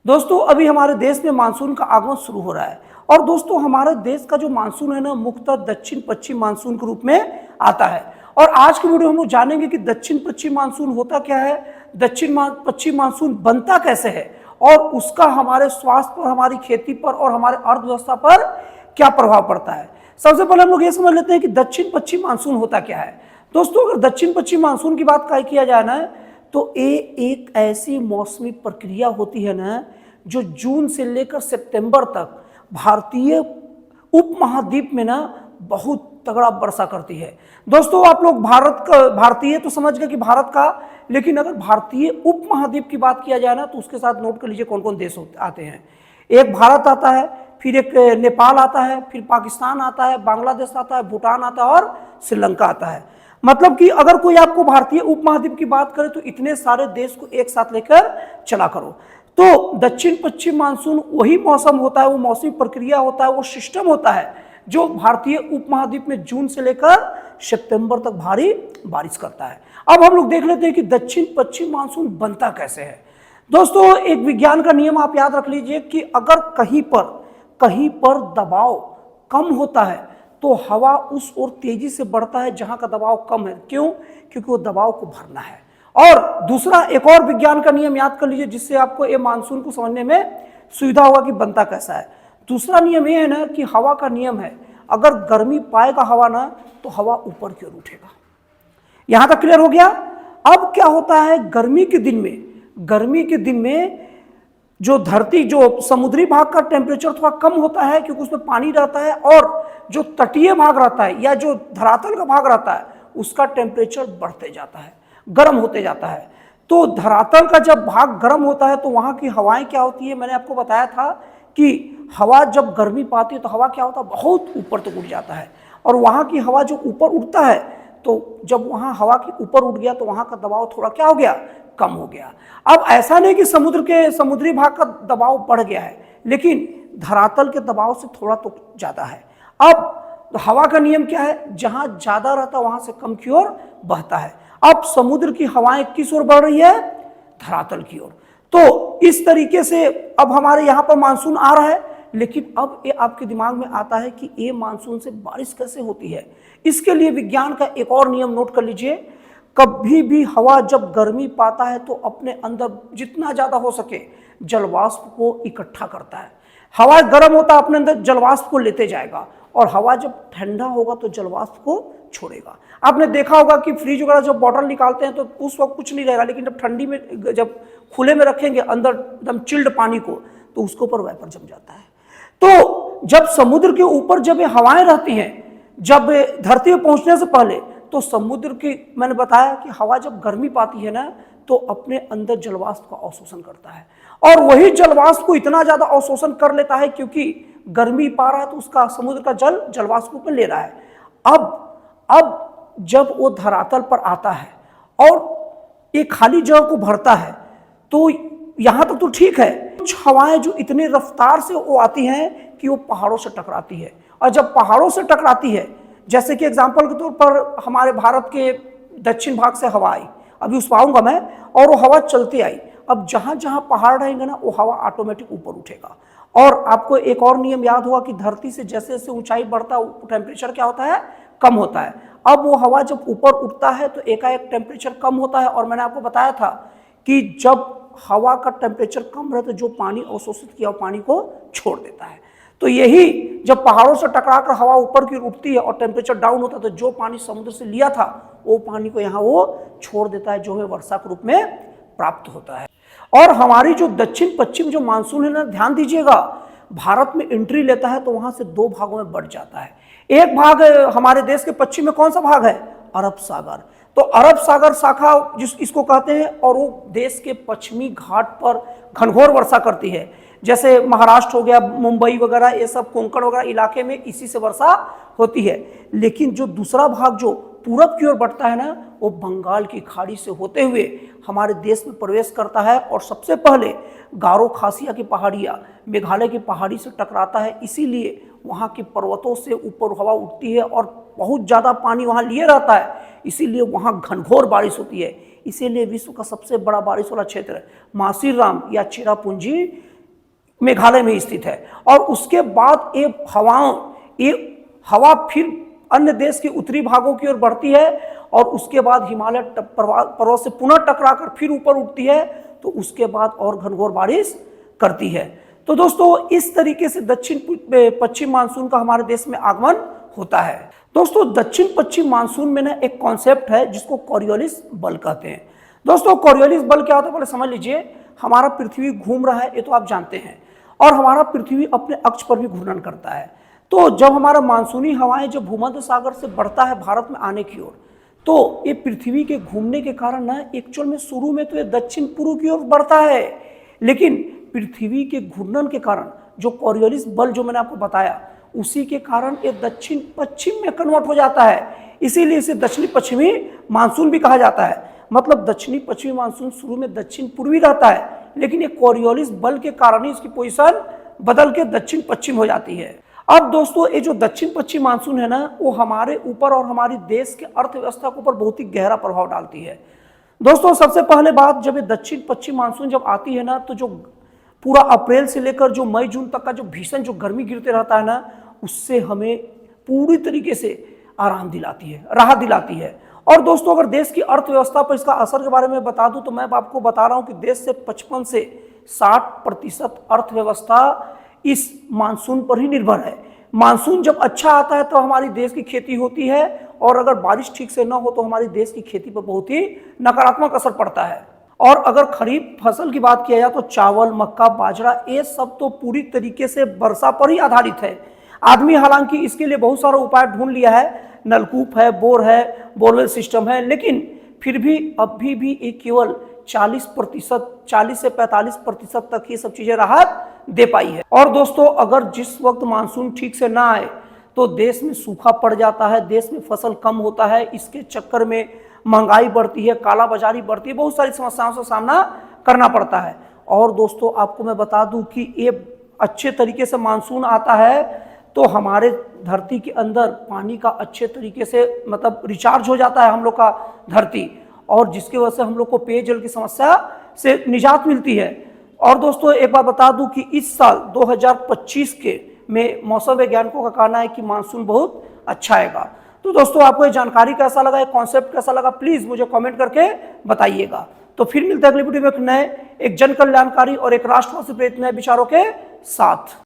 दोस्तों अभी हमारे देश में मानसून का आगमन शुरू हो रहा है और दोस्तों हमारे देश का जो मानसून है ना मुख्यतः दक्षिण पश्चिम मानसून के रूप में आता है। और आज की वीडियो हम लोग जानेंगे कि दक्षिण पश्चिम मानसून होता क्या है, पश्चिम मानसून बनता कैसे है और उसका हमारे स्वास्थ्य पर, हमारी खेती पर और हमारे अर्थव्यवस्था पर क्या प्रभाव पड़ता है। सबसे पहले हम लोग ये समझ लेते हैं कि दक्षिण पश्चिम मानसून होता क्या है। दोस्तों अगर दक्षिण पश्चिम मानसून की बात किया जाए ना तो ये एक ऐसी मौसमी प्रक्रिया होती है ना जो जून से लेकर सितंबर तक भारतीय उपमहाद्वीप में ना बहुत तगड़ा वर्षा करती है। दोस्तों आप लोग भारतीय तो समझ गए कि भारत का, लेकिन अगर भारतीय उपमहाद्वीप की बात किया जाए ना तो उसके साथ नोट कर लीजिए कौन कौन देश आते हैं। एक भारत आता है, फिर एक नेपाल आता है, फिर पाकिस्तान आता है, बांग्लादेश आता है, भूटान आता है और श्रीलंका आता है। मतलब कि अगर कोई आपको भारतीय उपमहाद्वीप की बात करे तो इतने सारे देश को एक साथ लेकर चला करो। तो दक्षिण पश्चिम मानसून वही मौसम होता है, वो मौसमी प्रक्रिया होता है, वो सिस्टम होता है जो भारतीय उपमहाद्वीप में जून से लेकर सितंबर तक भारी बारिश करता है। अब हम लोग देख लेते हैं कि दक्षिण पश्चिम मानसून बनता कैसे है। दोस्तों एक विज्ञान का नियम आप याद रख लीजिए कि अगर कहीं पर दबाव कम होता है तो हवा उस ओर तेजी से बढ़ता है जहां का दबाव कम है। क्यों? क्योंकि वो दबाव को भरना है। और दूसरा एक और विज्ञान का नियम याद कर लीजिए जिससे आपको ये मानसून को समझने में सुविधा होगा कि बनता कैसा है। दूसरा नियम ये है ना कि हवा का नियम है, अगर गर्मी पाएगा हवा ना तो हवा ऊपर की ओर उठेगा। यहां तक क्लियर हो गया। अब क्या होता है, गर्मी के दिन में जो धरती, जो समुद्री भाग का टेम्परेचर थोड़ा कम होता है क्योंकि उसमें पानी रहता है, और जो तटीय भाग रहता है या जो धरातल का भाग रहता है उसका टेम्परेचर बढ़ते जाता है, गर्म होते जाता है। तो धरातल का जब भाग गर्म होता है तो वहां की हवाएं क्या होती है, मैंने आपको बताया था कि हवा जब गर्मी पाती है तो हवा क्या होता है, बहुत ऊपर तक उठ जाता है। और वहां की हवा जो ऊपर उठता है तो जब वहां हवा के ऊपर उठ गया तो वहां का दबाव थोड़ा क्या हो गया, कम हो गया। अब ऐसा नहीं कि समुद्री भाग का दबाव बढ़ गया है, लेकिन धरातल के दबाव से थोड़ा तो ज्यादा है। अब हवा का नियम क्या है, जहां ज्यादा रहता है वहां से कम की ओर बहता है। अब समुद्र की हवाएं किस ओर बढ़ रही है, धरातल की ओर। तो इस तरीके से अब हमारे यहां पर मानसून आ रहा है, लेकिन अब ये आपके दिमाग में आता है कि ये मानसून से बारिश कैसे होती है। इसके लिए विज्ञान का एक और नियम नोट कर लीजिए, कभी भी हवा जब गर्मी पाता है तो अपने अंदर जितना ज्यादा हो सके जलवाष्प को इकट्ठा करता है। हवा गर्म होता है अपने अंदर जलवाष्प को लेते जाएगा, और हवा जब ठंडा होगा तो जलवाष्प को छोड़ेगा। आपने देखा होगा कि फ्रिज वगैरह जब बॉटल निकालते हैं तो उस वक्त कुछ नहीं रहेगा, लेकिन जब ठंडी में, जब खुले में रखेंगे अंदर एकदम चिल्ड पानी को, तो उसके ऊपर वेपर जम जाता है। तो जब समुद्र के ऊपर जब ये हवाएं रहती हैं, जब धरती पे पहुंचने से पहले, तो समुद्र की, मैंने बताया कि हवा जब गर्मी पाती है ना तो अपने अंदर जलवाष्प का अवशोषण करता है, और वही जलवाष्प को इतना ज्यादा अवशोषण कर लेता है क्योंकि गर्मी पा रहा है तो उसका समुद्र का जल जलवाष्प में ले रहा है। अब जब वो धरातल पर आता है और एक खाली जगह को भरता है तो यहां तक तो ठीक है, कुछ हवाएं जो इतने रफ्तार से वो आती हैं कि वो पहाड़ों से टकराती है। और जब पहाड़ों से टकराती है, जैसे कि एग्जांपल के तौर पर हमारे भारत के दक्षिण भाग से हवा आई, अभी उस पाऊंगा मैं, और वो हवा चलती आई। अब जहां जहां पहाड़ रहेंगे ना वो हवा ऑटोमेटिक ऊपर उठेगा। और आपको एक और नियम याद होगा कि धरती से जैसे जैसे ऊंचाई बढ़ता है टेम्परेचर क्या होता है, कम होता है। अब वो हवा जब ऊपर उठता है तो एकाएक टेम्परेचर कम होता है, और मैंने आपको बताया था कि जब हवा का टेम्परेचर कम रहता है जो पानी अवशोषित किया पानी को छोड़ देता है। तो यही जब पहाड़ों से टकराकर हवा ऊपर की उठती है और टेम्परेचर डाउन होता है तो जो पानी समुद्र से लिया था वो पानी को यहाँ वो छोड़ देता है, जो है वर्षा के रूप में प्राप्त होता है। और हमारी जो दक्षिण पश्चिम जो मानसून है ना, ध्यान दीजिएगा, भारत में एंट्री लेता है तो वहां से दो भागों में बढ़ जाता है। एक भाग हमारे देश के पश्चिम में कौन सा भाग है, अरब सागर। तो अरब सागर शाखा इसको कहते हैं, और वो देश के पश्चिमी घाट पर घनघोर वर्षा करती है। जैसे महाराष्ट्र हो गया, मुंबई वगैरह, ये सब कोंकण वगैरह इलाके में इसी से वर्षा होती है। लेकिन जो दूसरा भाग जो पूरब की ओर बढ़ता है ना, वो बंगाल की खाड़ी से होते हुए हमारे देश में प्रवेश करता है, और सबसे पहले गारो खासिया की पहाड़ियाँ मेघालय की पहाड़ी से टकराता है। इसीलिए वहाँ के पर्वतों से ऊपर हवा उठती है और बहुत ज़्यादा पानी वहाँ लिए रहता है, इसीलिए वहाँ घनघोर बारिश होती है। इसीलिए विश्व का सबसे बड़ा बारिश वाला क्षेत्र मासीराम या चेरापूंजी मेघालय में स्थित है। और उसके बाद ये हवा फिर अन्य देश के उत्तरी भागों की ओर बढ़ती है और उसके बाद हिमालय पर्वत से पुनः टकराकर फिर ऊपर उठती है, तो उसके बाद और घनघोर बारिश करती है। तो दोस्तों इस तरीके से दक्षिण पश्चिम मानसून का हमारे देश में आगमन होता है। दोस्तों दक्षिण पश्चिम मानसून में ना एक कॉन्सेप्ट है जिसको कॉरियोलिस बल कहते हैं। दोस्तों कॉरियोलिस बल क्या होता है पहले समझ लीजिए। हमारा पृथ्वी घूम रहा है, ये तो आप जानते हैं, और हमारा पृथ्वी अपने अक्ष पर भी घूर्णन करता है। तो जब हमारा मानसूनी हवाएं जब भूमध्य सागर से बढ़ता है भारत में आने की ओर, तो ये पृथ्वी के घूमने के कारण ना एक्चुअल में शुरू में तो ये दक्षिण पूर्व की ओर बढ़ता है, लेकिन पृथ्वी के घूर्णन के कारण जो कॉरियोलिस बल जो मैंने आपको बताया, उसी के कारण ये दक्षिण पश्चिम में कन्वर्ट हो जाता है। इसीलिए इसे दक्षिणी पश्चिमी मानसून भी कहा जाता है। मतलब दक्षिणी पश्चिमी मानसून शुरू में दक्षिण पूर्वी रहता है, लेकिन ये कॉरियोलिस बल के कारण ही इसकी पोजीशन बदल के दक्षिण पश्चिम हो जाती है। अब दोस्तों ये जो दक्षिण पश्चिम मानसून है ना, वो हमारे ऊपर और हमारी देश के अर्थव्यवस्था के ऊपर बहुत ही गहरा प्रभाव डालती है। दोस्तों सबसे पहले बात, जब ये दक्षिण पश्चिम मानसून जब आती है ना, तो जो पूरा अप्रैल से लेकर जो मई जून तक का जो भीषण जो गर्मी गिरते रहता है ना, उससे हमें पूरी तरीके से आराम दिलाती है, राहत दिलाती है। और दोस्तों अगर देश की अर्थव्यवस्था पर इसका असर के बारे में बता दूं, तो मैं आपको बता रहा हूं कि देश से 55 से 60% अर्थव्यवस्था इस मानसून पर ही निर्भर है। मानसून जब अच्छा आता है तो हमारी देश की खेती होती है, और अगर बारिश ठीक से न हो तो हमारी देश की खेती पर बहुत ही नकारात्मक असर पड़ता है। और अगर खरीफ फसल की बात किया जाए तो चावल, मक्का, बाजरा, ये सब तो पूरी तरीके से वर्षा पर ही आधारित है। आदमी हालांकि इसके लिए बहुत सारा उपाय ढूंढ लिया है, नलकूप है, बोर है, बोरवेल सिस्टम है, लेकिन फिर भी अभी भी ये केवल 40 से 45% तक ये सब चीजें राहत दे पाई है। और दोस्तों अगर जिस वक्त मानसून ठीक से ना आए तो देश में सूखा पड़ जाता है, देश में फसल कम होता है, इसके चक्कर में महंगाई बढ़ती है, कालाबाजारी बढ़ती है, बहुत सारी समस्याओं से सामना करना पड़ता है। और दोस्तों आपको मैं बता दूं कि ये अच्छे तरीके से मानसून आता है तो हमारे धरती के अंदर पानी का अच्छे तरीके से मतलब रिचार्ज हो जाता है हम लोग का धरती, और जिसकी वजह से हम लोग को पेयजल की समस्या से निजात मिलती है। और दोस्तों एक बात बता दूं कि इस साल 2025 के में मौसम वैज्ञानिकों का कहना है कि मानसून बहुत अच्छा आएगा। तो दोस्तों आपको ये जानकारी कैसा लगा, ये कॉन्सेप्ट कैसा लगा, प्लीज मुझे कमेंट करके बताइएगा। तो फिर मिलते हैं अगली वीडियो में एक जन कल्याणकारी और एक राष्ट्रवासी प्रेरित नए विचारों के साथ।